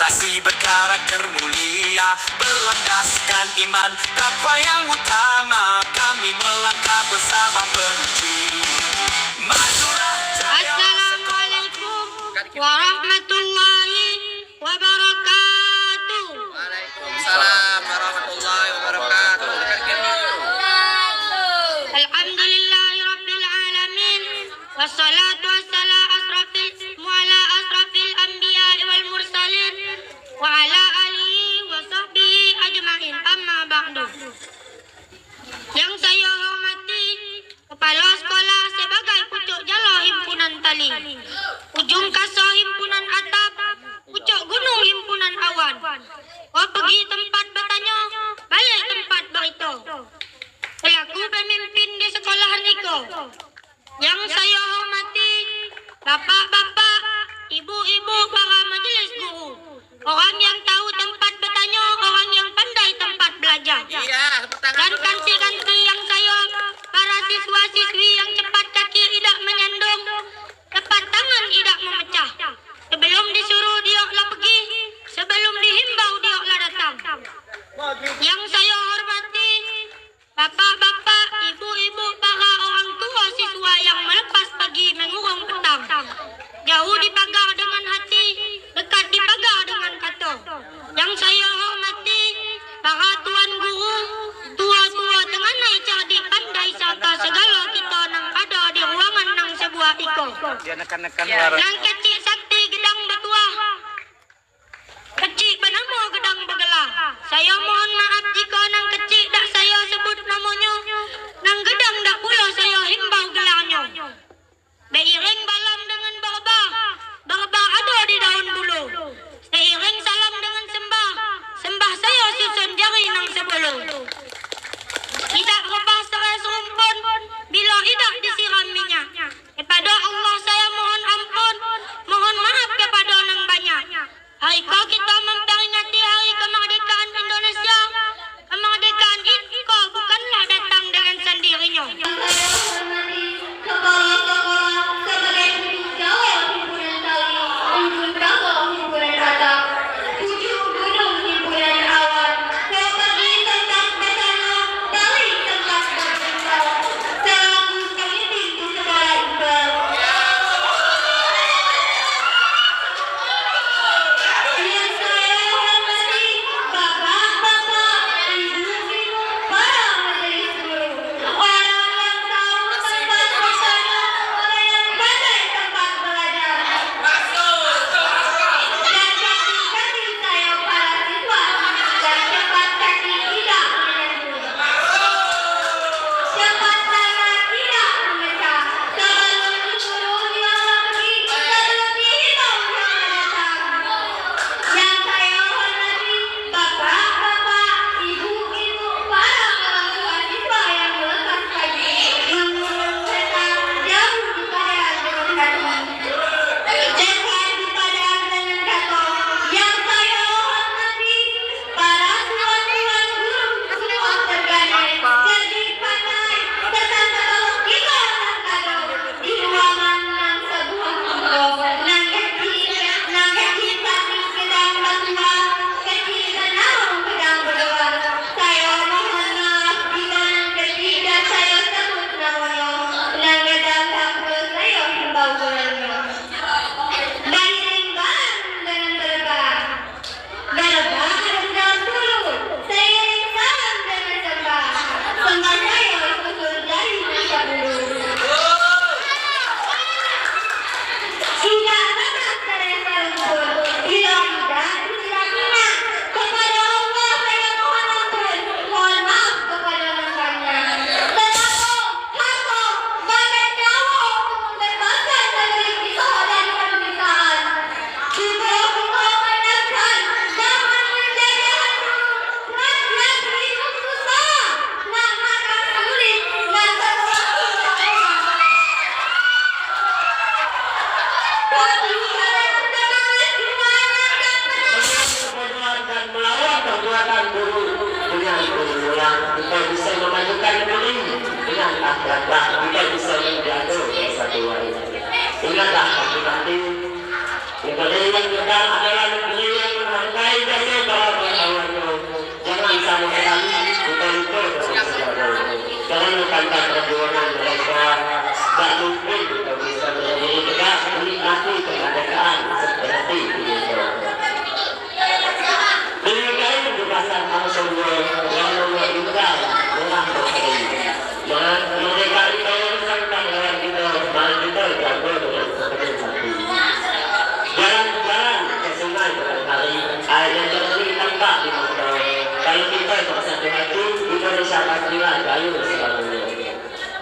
Generasi berkarakter mulia, berlandaskan iman, takwa yang utama. Kami melangkah bersama penuju Madura Jaya. Assalamualaikum warahmatullahi wabarakatuh. Waalaikumsalam warahmatullahi wabarakatuh. Alhamdulillahi rabbil alamin. Wassalatu wassalamu ala asrafil anbiya'i wal mursalin wa ala alihi wa sahbihi ajma'in. Amma ba'du. Yang saya hormati Kepala Sekolah sebagai pucuk jala himpunan tali, ujung kasar himpunan atap, pucuk gunung himpunan awan. Kau pergi tempat bertanya, balik tempat berita. Selaku pemimpin di sekolah niko, yang saya hormati bapak-bapak, ibu-ibu, para majelis guru, orang yang tahu tempat bertanya, orang yang pandai tempat belajar. Dan kanti-kanti yang saya, para siswa-siswi yang cepat kaki tidak menyandung, cepat tangan tidak memecah. Sebelum disuruh dioklah pergi, sebelum dihimbau dioklah datang. Yang saya hormati bapak-bapak, ibu-ibu, para orang tua siswa yang melepas pagi mengurung petang. Jauh dipagar dengan hati, dekat dipagar dengan kata. Yang saya hormati para tuan guru, tua-tua tenganai cerdik pandai serta segala kita nang ada di ruangan nang sebuah iko. Nang kecil sakti gedang bertuah, kecil bernama gedang bergelar. Saya mohon maaf jika nang kecil tak saya sebut namanya, nang gedang tak pula saya himbau gelarnya. Beiring balam dengan berba, berba ada di daun bulu. Seiring salam dengan sembah, sembah saya susun jari nang sebelum. Tidak rebah serai serumpun bila tidak disiram minyak. Kepada Allah saya mohon ampun, mohon maaf kepada nang banyak. Hari kau kita memperingati hari kemerdekaan Indonesia, kemerdekaan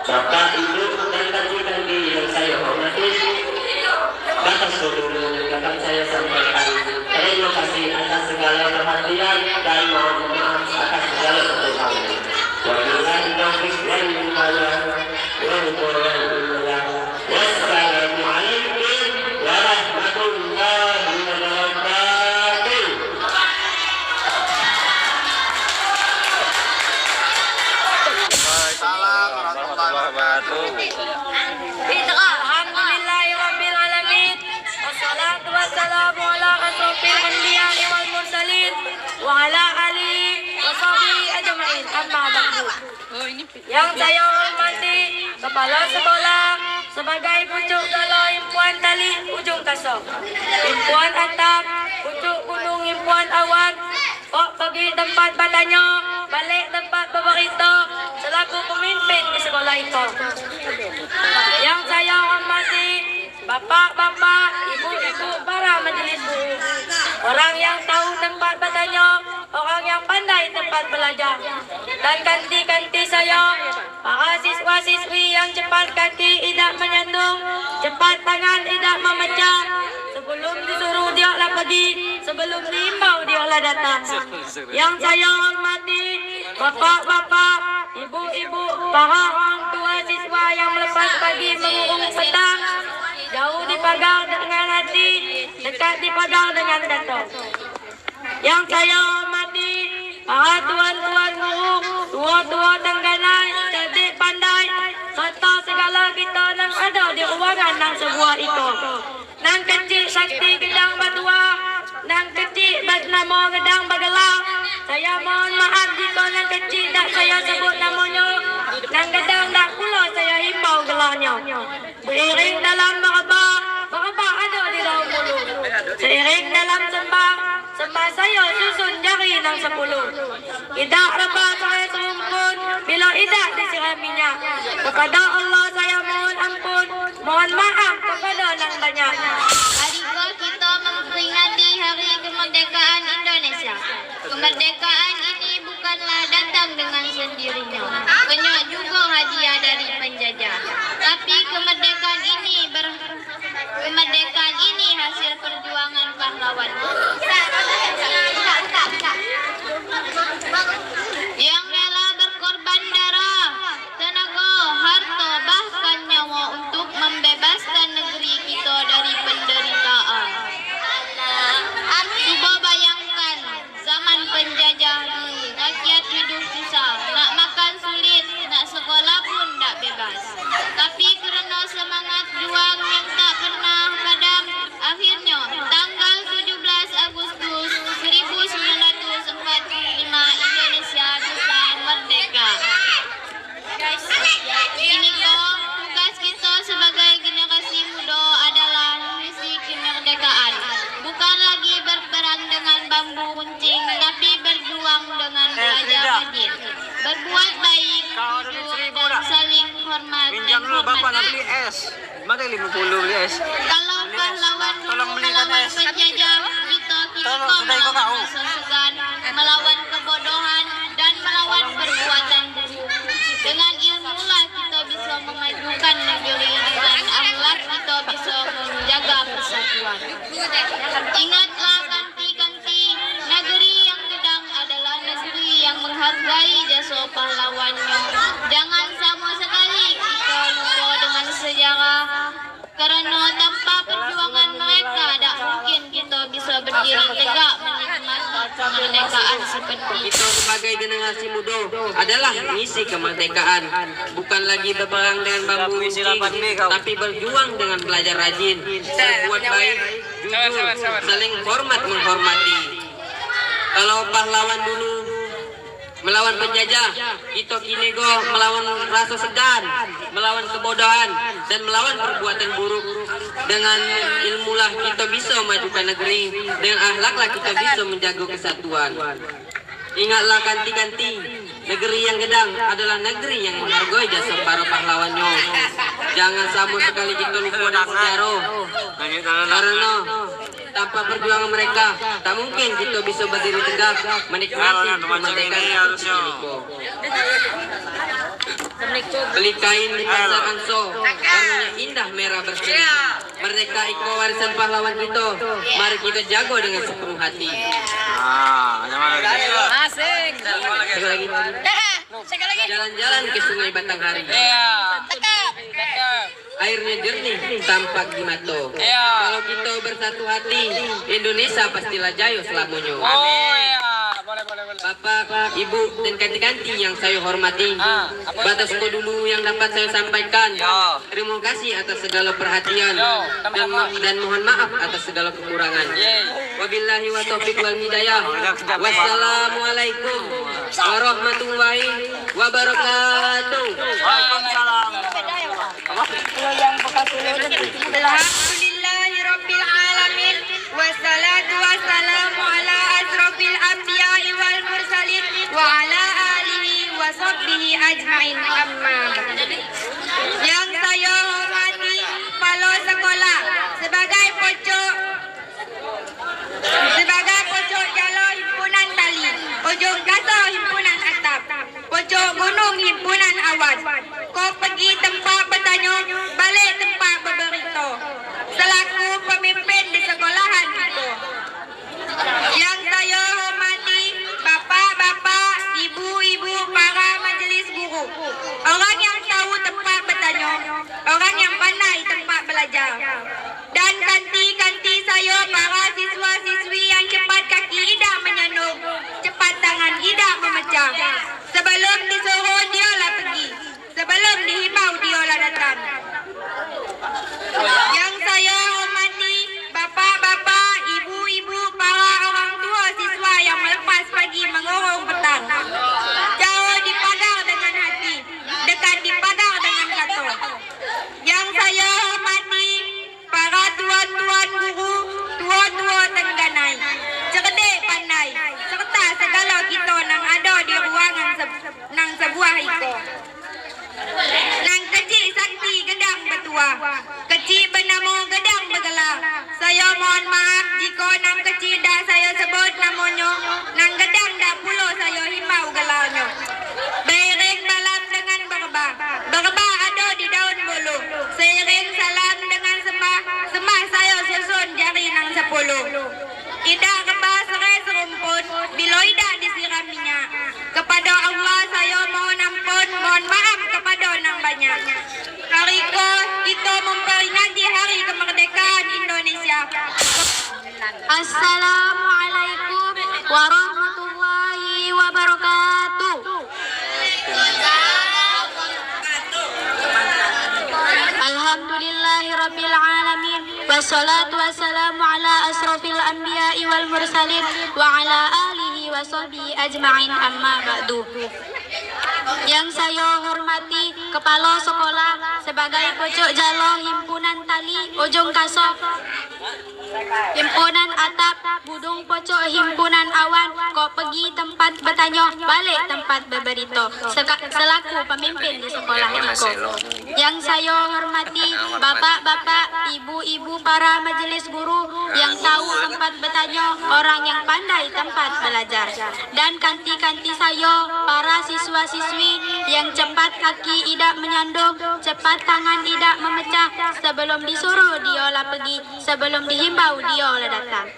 Bapak, Ibu, dan tadi yang saya hormati, dapat seluruh saya sampaikan terima kasih atas segala perhatian dan mohon maaf atas segala kekurangan. Wabillahi taufiq wal hidayah. Wassalamualaikum warahmatullahi wabarakatuh. Salam warahmatullahi wabarakatuh. Alhamdulillahirabbil alamin. Wassalatu wassalamu ala asrofil anbiya'i wal mursalin wa ala alihi wa sahbihi ajma'in. Amma ba'du. Yang saya hormati Kepala Sekolah sebagai pucuk galau himpuan tali ujung kasar, himpuan atap pucuk gunung himpuan awan, kok pergi tempat bertanya, balik tempat berberita selaku pemimpin di sekolah itu. Yang saya hormati bapak-bapak, ibu-ibu, para majelis guru, orang yang tahu tempat bertanya, orang yang pandai tempat belajar, dan kanti-kanti saya, para siswa-siswi yang cepat kaki tidak menyandung, cepat tangan tidak memecah, sebelum disuruh dialah pergi, sebelum diimbau dialah datang. Yang saya hormati bapak-bapak, ibu-ibu, para orang tua siswa yang melepas pagi mengurung petang, jauh dipagar dengan hati, dekat dipagar dengan datuk. Yang saya hormati para tuan-tuan guru, tua-tua tengganai, cerdik pandai, serta segala kita yang ada di ruangan yang sebuah itu. Nang kecil sakti gedang batua, nang kecil bernama gedang bagelar. Saya mohon maaf jika nang kecil tak saya sebut namanya, nang gedang tak pula saya himbau gelarnya. Beriring dalam meraba ada di daun bulu. Seiring dalam sembah saya susun jari nang 10. Idak rebah saya serumpun bila idak disiram minyak. Kepada Allah saya mohon ampun, mohon maaf kepada nang banyak. Hari kita memperingati Hari Kemerdekaan Indonesia. Kemerdekaan ini bukanlah datang dengan sendirinya, banyak juga hadiah dari penjajah. Tapi kemerdekaan ini hasil perjuangan pahlawan yang rela berkorban darah, tenaga, harta, bahkan nyawa untuk membebaskan negeri kita dari penderitaan. Cuba bayangkan zaman penjajah dulu, rakyat hidup susah, nak makan sulit, nak sekolah pun tak bebas. Tapi kerana semangat juang yang tak pernah padam, akhirnya tanggal 17 Agustus 1945 Indonesia bisa merdeka. Ini kok tugas kita sebagai generasi muda adalah misi kemerdekaan. Bukan lagi berperang dengan bambu runcing, tapi berjuang dengan belajar rajin, berbuat baik, jujur, dan saling hormat. Pinjam dulu bapak nak beli es. Mana 50 beli es? Kalau pahlawan dulu melawan penjajah, kita kini melawan sesegan, melawan kebodohan, dan melawan perbuatan buruk. Dengan ilmulah kita bisa memajukan negeri, dengan akhlak kita bisa menjaga persatuan. Ingatlah kanti-kanti, negeri yang gedang adalah negeri yang menghargai jasa pahlawannya. Jangan sama sekali kita lupa dengan sejarah, karena tanpa perjuangan mereka tak mungkin kita bisa berdiri tegak menikmati kemerdekaan seperti itu. Kita sebagai generasi muda adalah misi kemerdekaan, bukan lagi berperang dengan bambu runcing, tapi berjuang dengan belajar rajin, berbuat baik, jujur, saling hormat menghormati. Kalau pahlawan dulu melawan penjajah, kita kini go melawan rasa segan, melawan kebodohan, dan melawan perbuatan buruk. Dengan ilmulah kita bisa majukan negeri, dengan akhlaklah kita bisa menjaga kesatuan. Ingatlah kanti-kanti, negeri yang gedang adalah negeri yang menghargai jasa para pahlawannya. Jangan sama sekali kita lupa dengan sejarah, karena Tanpa perjuangan mereka, tak mungkin kita bisa berdiri tegak menikmati kemerdekaan Indonesia. Beli kain di pasar Anso, warnanya indah merah berseri. Merdeka iko warisan pahlawan kita. Mari kita jago dengan sepenuh hati. Sekali lagi. Jalan-jalan ke Sungai Batanghari. Airnya jernih, tampak gimato. Kalau kita bersatu hati, Indonesia pastilah jaya selamanya. Bapak, Ibu, dan kanti-kanti yang saya hormati, batas itu dulu yang dapat saya sampaikan. Terima kasih atas segala perhatian dan mohon maaf atas segala kekurangan. Wabillahi wa taufiq wal hidayah. Wassalamualaikum warahmatullahi wabarakatuh. Alhamdulillahirabbil alamin wassalatu wassalamu ala asrofil anbiya'i wal mursalin wa ala alihi wa sahbihi ajmain amma ba'd. Yang saya hormati kepala sekolah sebagai pojok jala himpunan tali, ujung kasar himpunan atap, pojok gunung himpunan awan. Kau pergi tempat bertanya, balik tempat berberita. Selaku pemimpin di sekolahan itu. Yang saya hormati bapak-bapak, ibu-ibu, para majelis guru. Orang yang tahu tempat bertanya, orang yang pandai tempat belajar. Dan kanti-kanti saya, para siswa-siswi yang cepat kaki tidak menyandung, cepat tangan tidak memecah. Sebelum disuruh dialah pergi, sebelum dihimbau dialah datang. Yang saya hormati bapak-bapak, ibu-ibu, para orang tua siswa yang melepas pagi mengurung petang. Jauh dipagar dengan hati, dekat dipagar dengan kata. Yang saya hormati para tuan-tuan guru, tua-tua tengganai, cerdik pandai, serta segala kita yang ada di ruangan nang sebuah iko. Nang kecil sakti gedang bertua, kecil bernama gedang bergelar. Saya mohon maaf jika nang kecil dah saya sebut namanya, nang gedang dah pula saya himbau gelarnya. Bering balam dengan berbah, berbah ada di daun bulu. Seiring salam dengan sembah, sembah saya susun jari nang 10. Idah rebah serai serumpun, bila idah disiram minyak. Kepada Allah saya mohon ampun, mohon maaf kepada nang banyak. Hari ke kita memperingati hari kemerdekaan Indonesia. Assalamualaikum warahmatullahi wabarakatuh. Alhamdulillahirabbil alamin wassalatu wassalamu ala asrofil anbiya'i wal mursalin wa ala alihi wa sahbihi ajma'in amma ba'du. Yang saya hormati kepala sekolah sebagai pojok jala himpunan tali ujung kasar, himpunan atap, budung pojok himpunan awan. Kau pergi tempat bertanya, balik tempat berberita. Selaku pemimpin di sekolah itu. Yang saya hormati bapak-bapak, ibu-ibu, para majelis guru yang tahu tempat bertanya, orang yang pandai tempat belajar. Dan kanti-kanti saya, para siswa-siswi yang cepat kaki tidak menyandung, cepat tangan tidak memecah. Sebelum disuruh dialah pergi, sebelum dihimbau dialah datang.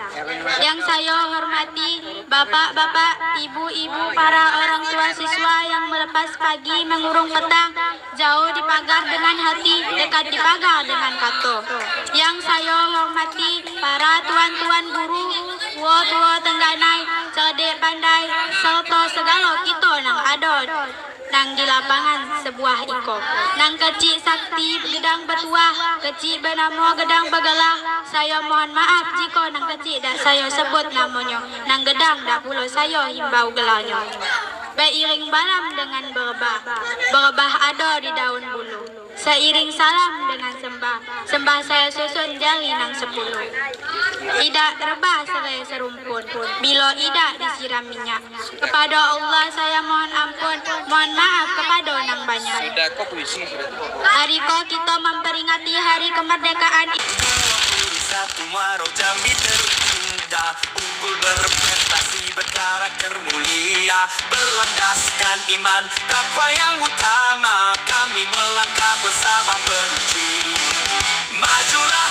Yang saya hormati bapak-bapak, ibu-ibu, para orang tua siswa yang melepas pagi mengurung petang, jauh dipagar dengan hati, dekat dipagar dengan kata. Yang saya hormati para tuan-tuan guru, tua-tua tengganai, cerdik pandai, serta segala kita nang ada nang di lapangan sebuah iko. Nang kecil sakti gedang bertuah, kecil bernama gedang bergelar. Saya mohon maaf jika nang kecil dah saya sebut namanya. Nang gedang dah pula saya himbau gelarnya. Beriring balam dengan berbah, berbah ada di daun bulu. Seiring salam dengan sembah, sembah saya susun jari nang 10. Idak rebah serai serumpun, bila idak disiram minyak. Kepada Allah saya mohon ampun, mohon maaf kepada nang banyak. Hari ko kita memperingati hari kemerdekaan. Muaro Jambi tercinta, unggul berprestasi berkarakter mulia, berlandaskan iman takwa yang utama, kami melangkah bersama benci. Majulah